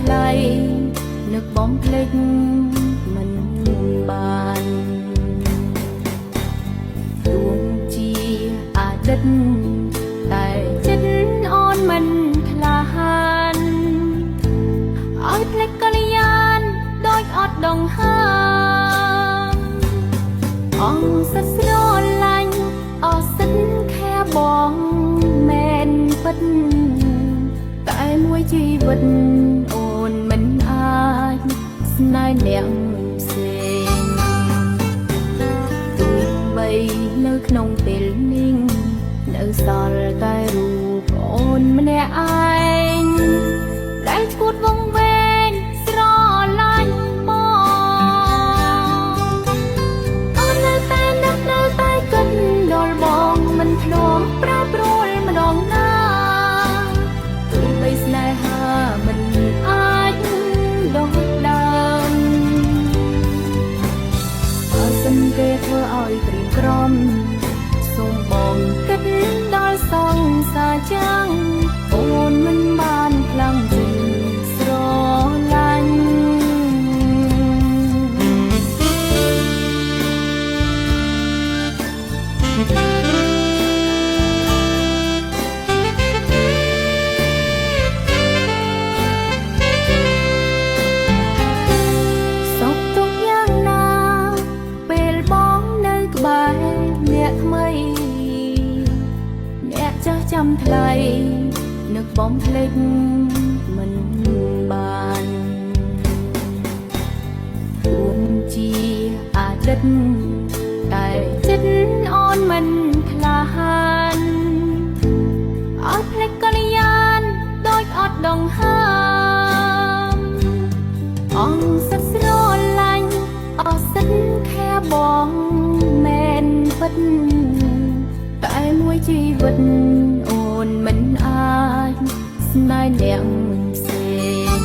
ថ្លៃនឹកបំភ្លេចមិនបានទួងជាអតីតតែចិត្តអូនមិនក្លាហានឲ្យភ្លេចកល្យានដូចអត់ដងហើមអង្គសិតស្រឡាញ់អសិនខែបងមែនពិតតែមួយជីវិតអូនមិនអាចស្នេហ៍អ្នកផ្សេងទោះបីនៅក្នុងពេលនេះនៅសល់តែរូបអូនម្នាក់ឯងដែលឈួតវង្វេងស្រឡាញ់បងអូននៅតែនឹកនៅតែគិតដល់បងមិនធ្លាប់ប្រែប្រួលម្ដងណាទោះបីស្នេហាមិនអាចដូចដើមបើសិនគេធ្វើឲ្យព្រៀងក្រំសូមបងគិតដល់សង្សារចាំងអូនមិនបានខ្លាំងជាងស្រឡាញ់សុខទុក្ខយ៉ាងណាពេលបងនៅក្បែរអ្នកថ្មីអ្នកចាស់ចាំថ្លៃនឹកបំភ្លេចមិនបានទួងជាអតីតតែចិត្តអូនមិនក្លាហានឲ្យភ្លេចកល្យានដូចអត់ដងហើមអង្គសិតស្រឡាញ់អសិនខែបងមែនពិតតែមួយជីវិតអូនមិនអាចស្នេហ៍អ្នកផ្សេង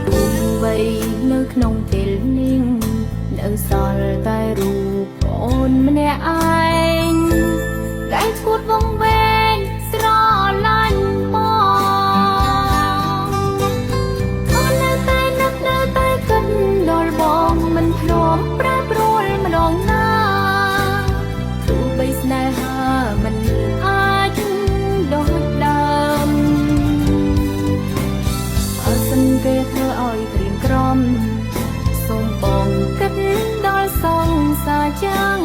ទោះបីនៅក្នុងពេលនេះនៅសល់តែរូបអូនម្នាក់ឯងដែលឈួតវង្វេងស្រឡាញ់បងអូននៅតែនឹកនៅតែគិតដល់បងមិនធ្លាប់ប្រែប្រួលម្ដងណាទោះបីស្នេហាមិនអាចដូចដើមបើសិនគេធ្វើឲ្យព្រៀងក្រំសូមបងគិតដល់សង្សារចាំង